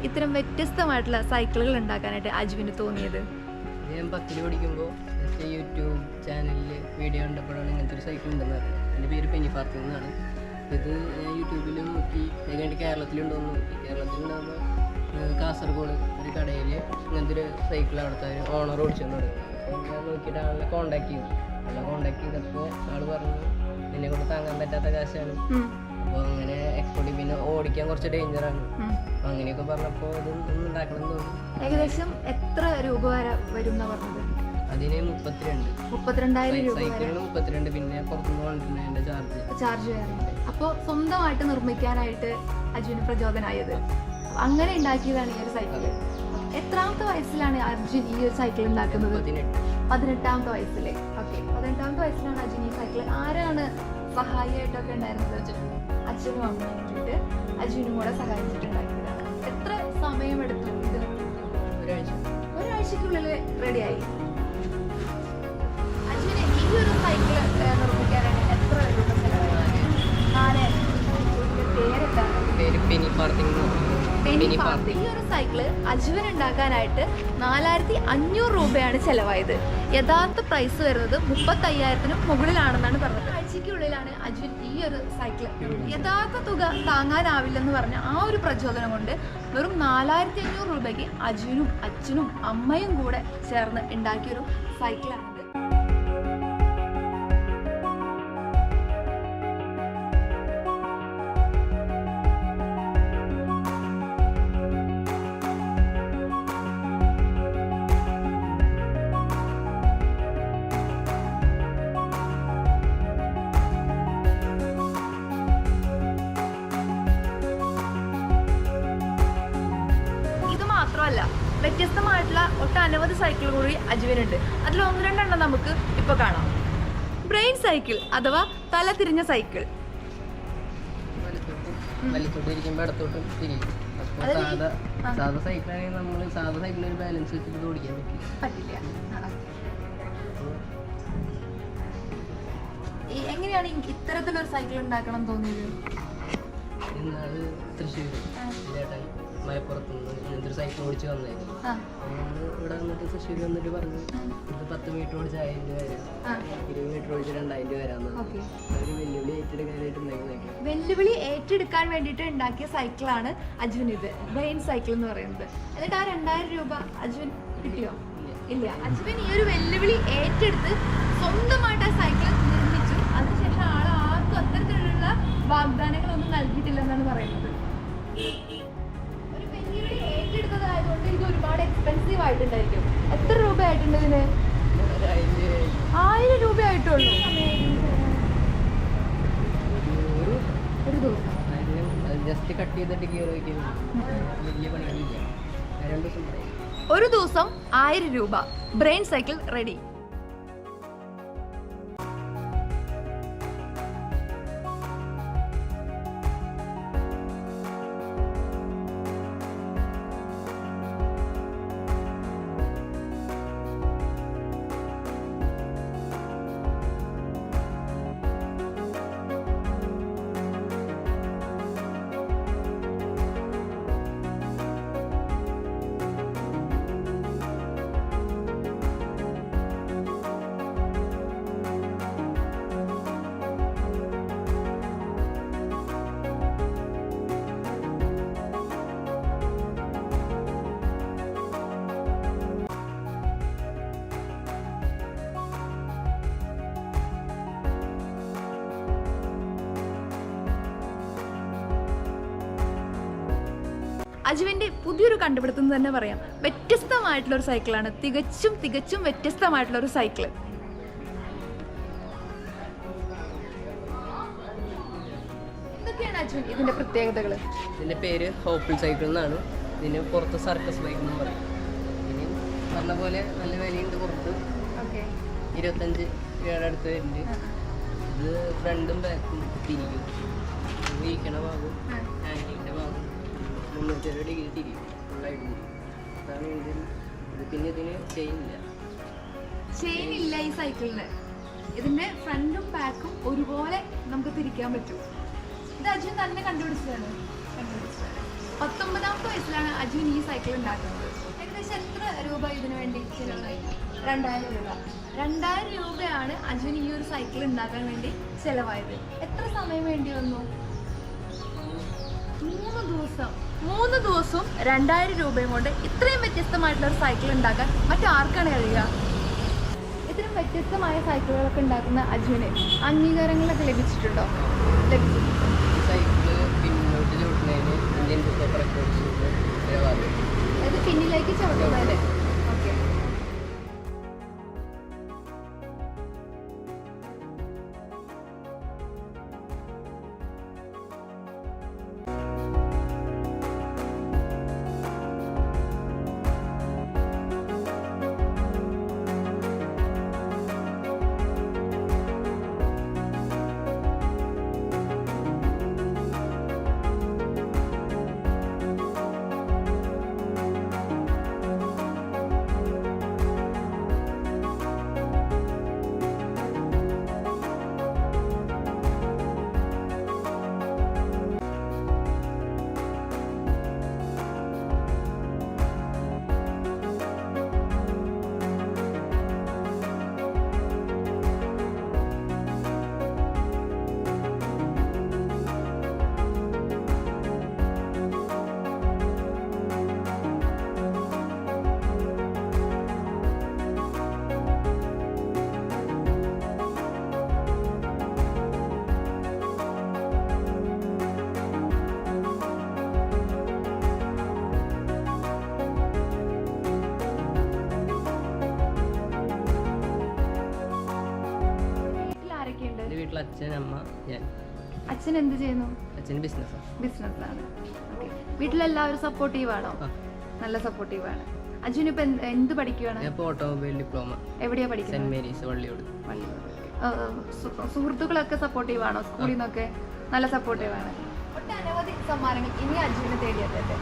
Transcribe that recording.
ഇത്തരം വ്യത്യസ്തമായിട്ടുള്ള സൈക്കിളുകൾ ഉണ്ടാക്കാനായിട്ട് അജുവിന് തോന്നിയത്? ഞാൻ 10ൽ പഠിക്കുമ്പോൾ യൂട്യൂബ് ചാനലിൽ വീഡിയോ കണ്ടപ്പോഴാണ് ഇങ്ങനത്തെ ഒരു സൈക്കിൾ ഉണ്ടെന്ന് അറിയാം. എൻ്റെ പേര് പെനി പാർക്കിൽ നിന്നാണ്. ഇത് ഞാൻ യൂട്യൂബിൽ നോക്കി അതിനായിട്ട് കേരളത്തിലുണ്ടോയെന്ന് നോക്കി. കേരളത്തിലുണ്ടാകുമ്പോൾ കാസർഗോഡ് ഒരു കടയിൽ ഇങ്ങനത്തെ ഒരു സൈക്കിൾ അവിടുത്തെ ഓണർ ഓടിച്ചെന്ന് തുടങ്ങി. അപ്പോൾ ഞാൻ നോക്കിയിട്ട് ആളെ കോൺടാക്ട് ചെയ്തു. ചെയ്തപ്പോൾ ആൾ പറഞ്ഞു എന്നെ കൊണ്ട് താങ്ങാൻ പറ്റാത്ത കാശാണ്, അപ്പോൾ അങ്ങനെ എക്സ്പോർട്ട് പിന്നെ ഓടിക്കാൻ കുറച്ച് ഡേഞ്ചറാണ്. അപ്പോൾ അങ്ങനെയൊക്കെ പറഞ്ഞപ്പോൾ ഇത് ഒന്ന് ഉണ്ടാക്കണം എന്ന് തോന്നി. ഏകദേശം എത്ര രൂപ വരെ വരും എന്നാ പറഞ്ഞത്? അതിന് 32,000 രൂപ. സൈക്കിളിന് 32, പിന്നെ പുറത്തുനിന്ന് കൊണ്ടിരുന്നതിൻ്റെ ചാർജ് വേറെ. അപ്പോൾ സ്വന്തമായിട്ട് നിർമ്മിക്കാനായിട്ട് അർജുന് പ്രചോദനമായത്. അങ്ങനെ ഉണ്ടാക്കിയതാണ് ഈ ഒരു സൈക്കിൾ. എത്രാമത്തെ വയസ്സിലാണ് അർജുൻ ഈ ഒരു സൈക്കിൾ ഉണ്ടാക്കുന്നത്? 18ാമത്തെ വയസ്സിൽ. ഓക്കെ, 18ാമത്തെ വയസ്സിലാണ് അർജുൻ ഈ സൈക്കിൾ. ആരാണ് സഹായിയായിട്ടൊക്കെ ഉണ്ടായിരുന്നത്? അച്ഛനും അമ്മയും വേണ്ടിയിട്ട് അർജുനും കൂടെ സഹായിച്ചിട്ടുണ്ടാക്കിയതാണ്. എത്ര സമയമെടുത്തു ഇത്? ഒരാഴ്ചക്കുള്ളിൽ റെഡിയായി. അർജുന് ഈ ഒരു സൈക്കിൾ നിർമ്മിക്കാനാണ് എത്ര രൂപ ചെലവായി? ഈ ഒരു സൈക്കിള് അജുവൻ ഉണ്ടാക്കാനായിട്ട് 4,500 രൂപയാണ് ചെലവായത്. യഥാർത്ഥ പ്രൈസ് വരുന്നത് 35,000-നും മുകളിലാണെന്നാണ് പറഞ്ഞത്. ആഴ്ചയ്ക്കുള്ളിലാണ് അജുവൻ ഈ ഒരു സൈക്കിൾ യഥാർത്ഥ തുക താങ്ങാനാവില്ലെന്ന് പറഞ്ഞ ആ ഒരു പ്രചോദനം കൊണ്ട് വെറും 4,500 രൂപയ്ക്ക് അജുനും അച്ഛനും അമ്മയും കൂടെ ചേർന്ന് ഉണ്ടാക്കിയൊരു സൈക്കിളാണിത്. വ്യത്യസ്തമായിട്ടുള്ള ഒട്ടനവധി സൈക്കിൾ കൂടി അജുവിനുണ്ട്. അതിൽ 1-2 നമുക്ക് ഇപ്പോൾ കാണാം. ബ്രെയിൻ സൈക്കിൾ അഥവാ തല തിരിഞ്ഞ സൈക്കിൾ. എങ്ങനെയാണ് ഇത്തരത്തിലൊരു സൈക്കിൾ ഉണ്ടാക്കണം തോന്നിയത്? മലപ്പുറത്തുനിന്ന് ഇങ്ങനത്തെ ഒരു സൈക്കിൾ ഓടിച്ച് വന്നായിരുന്നു. ഇവിടെ വന്നിട്ട് തൃശ്ശൂർ വന്നിട്ട് പറഞ്ഞു ഇത് 10 മീറ്റർ ഓടിച്ച് 1,000 രൂപ വരാം, 20 മീറ്റർ ഓടിച്ച് 2,000 രൂപ വരാമെന്ന്. ഒരു വെല്ലുവിളി ഏറ്റെടുക്കാനായിട്ട് ഉണ്ടാക്കിയ വെല്ലുവിളി ഏറ്റെടുക്കാൻ വേണ്ടിയിട്ട് ഉണ്ടാക്കിയ സൈക്കിളാണ് അജുൻ ഇത്, ബ്രെയിൻ സൈക്കിൾ എന്ന് പറയുന്നത്. എന്നിട്ട് ആ 2,000 രൂപ അജുൻ കിട്ടിയോ? ഇല്ല. അജുൻ ഈ ഒരു വെല്ലുവിളി ഏറ്റെടുത്ത് സ്വന്തമായിട്ട് ആ സൈക്കിൾ നിർമ്മിച്ചു. അതിനുശേഷം ആർക്കും അത്തരത്തിലുള്ള വാഗ്ദാനങ്ങളൊന്നും നൽകിയിട്ടില്ലെന്നാണ് പറയുന്നത്. ഏറ്റെടുത്തതായതുകൊണ്ട് ഇത് ഒരുപാട് എക്സ്പെൻസീവ് ആയിട്ടുണ്ടായിരിക്കും. എത്ര രൂപ ആയിട്ടുണ്ട് ഇതിന്? 1,000 രൂപ ആയിട്ടുള്ളൂ. ഒരു ദിവസം ഒരു ദിവസം 1,000 രൂപ. Brain cycle ready. അജുവിൻ്റെ പുതിയൊരു കണ്ടുപിടുത്തം തന്നെ പറയാം. വ്യത്യസ്തമായിട്ടുള്ളൊരു സൈക്കിളാണ്, തികച്ചും വ്യത്യസ്തമായിട്ടുള്ളൊരു സൈക്കിള്. എന്തൊക്കെയാണ് അജുൻ ഇതിൻ്റെ പ്രത്യേകതകൾ? ഇതിൻ്റെ പേര് ഹോപ്പിൾ സൈക്കിൾ എന്നാണ്. ഇതിന് പുറത്ത് സർക്കസ് ബൈക്ക് എന്നും പറയും. ഇനി പറഞ്ഞ പോലെ നല്ല വിലയുണ്ട് പുറത്ത്. 25 രൂപയുടെ അടുത്ത് വരുന്നുണ്ട്. ഇത് ഫ്രണ്ടും ബാക്കും തിരിക്കും. ഇരിക്കണ ഭാഗം ഹാൻഡിലിൻ്റെ ഭാഗം 360 ഡിഗ്രി തിരിയും. ഫുള്ളായിട്ട് തിരിയും. അതാണ് ഇതിൽ. പിന്നെ ഇതിന് ചെയിൻ ഇല്ല ഈ സൈക്കിളിന്. ഇതിന്റെ ഫ്രണ്ടും ബാക്കും ഒരുപോലെ നമുക്ക് തിരിക്കാൻ പറ്റും. ഇത് അജുൻ തന്നെ കണ്ടുപിടിച്ചതാണ്. 19ാമത്തെ വയസ്സിലാണ് അജുൻ ഈ സൈക്കിൾ ഉണ്ടാക്കുന്നത്. ഏകദേശം എത്ര രൂപ ഇതിനു വേണ്ടി ചിലവായി? 2000 രൂപ. 2000 രൂപയാണ് അജുൻ ഈ ഒരു സൈക്കിൾ ഉണ്ടാക്കാൻ വേണ്ടി ചിലവായത്. എത്ര സമയം വേണ്ടി വന്നു? 3 ദിവസവും 2000 രൂപയും കൊണ്ട് ഇത്രയും വ്യത്യസ്തമായിട്ടുള്ള ഒരു സൈക്കിൾ ഉണ്ടാക്കാൻ മറ്റാർക്കാണ് കഴിയുക? ഇത്തരം വ്യത്യസ്തമായ സൈക്കിളുകളൊക്കെ ഉണ്ടാക്കുന്ന അജുവിന് അംഗീകാരങ്ങളൊക്കെ ലഭിച്ചിട്ടുണ്ടോ? അതായത് പിന്നിലേക്ക് ചവിട്ടുന്നതല്ലേ? ഓക്കെ. വീട്ടിൽ അച്ഛൻ, അമ്മ, ഞാൻ. അച്ഛൻ എന്ത് ചെയ്യുന്നു? അച്ഛൻ ബിസിനസ്സാണ്. ഓക്കെ. വീട്ടിലെല്ലാവരും സപ്പോർട്ടീവാണോ? നല്ല സപ്പോർട്ടീവാണ്. അജുൻ ഇപ്പൊ എന്ത് പഠിക്കുകയാണ്? Automobile diploma. എവിടെയാ പഠിക്കുന്നത്? Saint Mary's Valliyode. സുഹൃത്തുക്കളൊക്കെ സപ്പോർട്ടീവാണോ? സ്കൂളിൽ നിന്നൊക്കെ നല്ല സപ്പോർട്ടീവാണ്. ഒട്ടനവധി സമ്മാനങ്ങൾ ഇനി അജുവിനെ തേടിയെത്തട്ടെ.